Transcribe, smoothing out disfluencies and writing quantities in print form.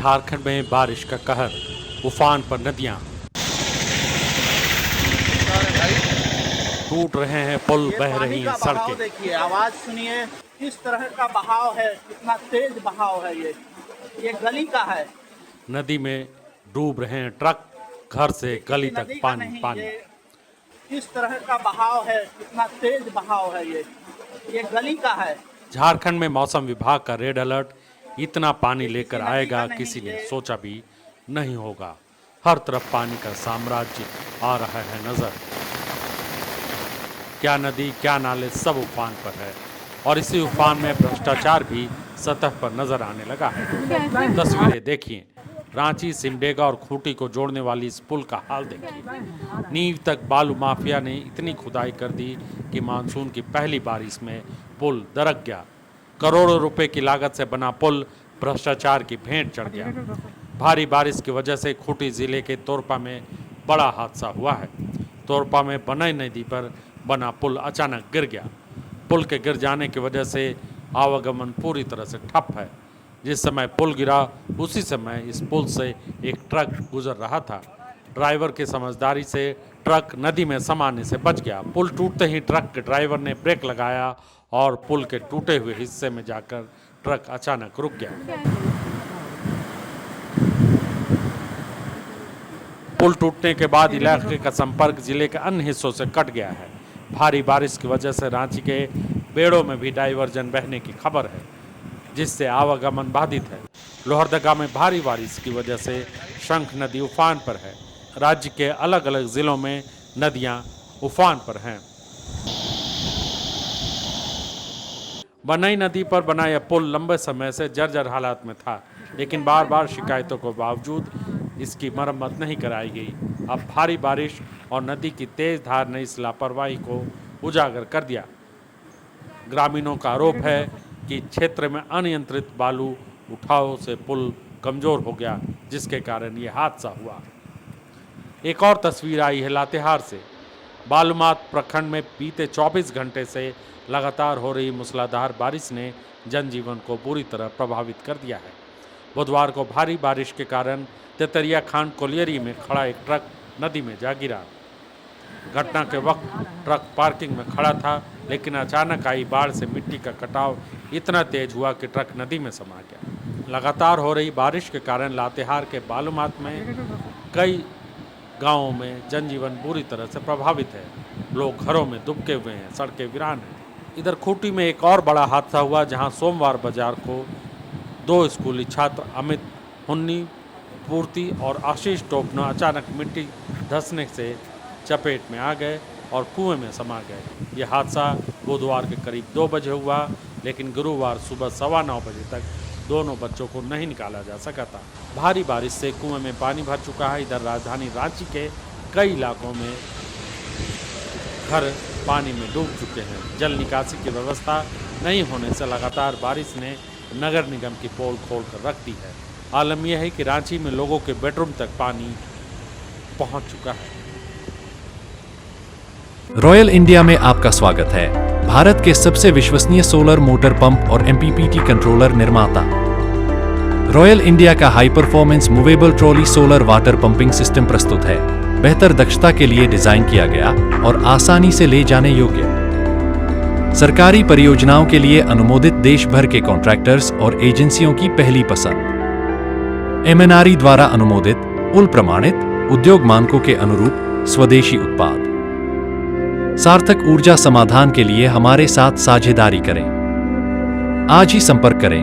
झारखंड में बारिश का कहर, उफान पर नदियां, टूट रहे हैं पुल, बह रही हैं सड़कें। देखिए, आवाज सुनिए, किस तरह का बहाव है, कितना तेज बहाव है। ये गली का है। नदी में डूब रहे हैं ट्रक, घर से गली तक पानी पानी। किस तरह का बहाव है, कितना तेज बहाव है। ये गली का है। झारखंड में मौसम विभाग का रेड अलर्ट, इतना पानी लेकर आएगा किसी ने सोचा भी नहीं होगा। हर तरफ पानी का साम्राज्य आ रहा है नजर। क्या नदी क्या नाले सब उफान पर है और इसी उफान में भ्रष्टाचार भी सतह पर नजर आने लगा है। तस्वीरें देखिए, रांची, सिमडेगा और खूंटी को जोड़ने वाली इस पुल का हाल देखिए। नींव तक बालू माफिया ने इतनी खुदाई कर दी कि मानसून की पहली बारिश में पुल दरक गया। करोड़ों रुपए की लागत से बना पुल भ्रष्टाचार की भेंट चढ़ गया। भारी बारिश की वजह से खूंटी जिले के तोरपा में बड़ा हादसा हुआ है। तोरपा में बनई नदी पर बना पुल अचानक गिर गया। पुल के गिर जाने की वजह से आवागमन पूरी तरह से ठप है। जिस समय पुल गिरा उसी समय इस पुल से एक ट्रक गुजर रहा था। ड्राइवर की समझदारी से ट्रक नदी में समाने से बच गया। पुल टूटते ही ट्रक के ड्राइवर ने ब्रेक लगाया और पुल के टूटे हुए हिस्से में जाकर ट्रक अचानक रुक गया। पुल टूटने के बाद इलाके का संपर्क जिले के अन्य हिस्सों से कट गया है। भारी बारिश की वजह से रांची के बेड़ों में भी डाइवर्जन बहने की खबर है, जिससे आवागमन बाधित है। लोहरदगा में भारी बारिश की वजह से शंख नदी उफान पर है। राज्य के अलग अलग जिलों में नदियां उफान पर हैं। बनई नदी पर बना यह पुल लंबे समय से जर्जर हालात में था, लेकिन बार बार शिकायतों के बावजूद इसकी मरम्मत नहीं कराई गई। अब भारी बारिश और नदी की तेज धार ने इस लापरवाही को उजागर कर दिया। ग्रामीणों का आरोप है कि क्षेत्र में अनियंत्रित बालू उठाव से पुल कमजोर हो गया, जिसके कारण ये हादसा हुआ। एक और तस्वीर आई है लातेहार से। बालूमाथ प्रखंड में बीते 24 घंटे से लगातार हो रही मूसलाधार बारिश ने जनजीवन को बुरी तरह प्रभावित कर दिया है। बुधवार को भारी बारिश के कारण तेतरिया खान कोलियरी में खड़ा एक ट्रक नदी में जा गिरा। घटना के वक्त ट्रक पार्किंग में खड़ा था, लेकिन अचानक आई बाढ़ से मिट्टी का कटाव इतना तेज हुआ कि ट्रक नदी में समा गया। लगातार हो रही बारिश के कारण लातेहार के बालूमाथ में कई गांवों में जनजीवन बुरी तरह से प्रभावित है। लोग घरों में दुबके हुए हैं, सड़कें वीरान हैं। इधर खूंटी में एक और बड़ा हादसा हुआ, जहां सोमवार बाजार को 2 स्कूली छात्र अमित हुन्नी पूर्ति और आशीष टोपना अचानक मिट्टी धंसने से चपेट में आ गए और कुएं में समा गए। यह हादसा बुधवार के करीब 2 बजे हुआ, लेकिन गुरुवार सुबह 9:15 बजे तक दोनों बच्चों को नहीं निकाला जा सका था। भारी बारिश से कुएं में पानी भर चुका है। इधर राजधानी रांची के कई इलाकों में घर पानी में डूब चुके हैं। जल निकासी की व्यवस्था नहीं होने से लगातार बारिश ने नगर निगम की पोल खोल कर रख दी है। आलम यह है कि रांची में लोगों के बेडरूम तक पानी पहुंच चुका है। रॉयल इंडिया में आपका स्वागत है। भारत के सबसे विश्वसनीय सोलर मोटर पंप और MPPT कंट्रोलर निर्माता। रॉयल इंडिया का high performance movable trolley solar water pumping system प्रस्तुत है। बेहतर दक्षता के लिए डिजाइन किया गया और आसानी से ले जाने योग्य। सरकारी परियोजनाओं के लिए अनुमोदित देश भर के कॉन्ट्रैक्टर्स और एजेंसियों की पहली पसंद। MNRE द्वारा अनुमोदित, उल प्रमाणित, उद्योग मानकों के अनुरूप स्वदेशी उत्पाद। सार्थक ऊर्जा समाधान के लिए हमारे साथ साझेदारी करें। आज ही संपर्क करें।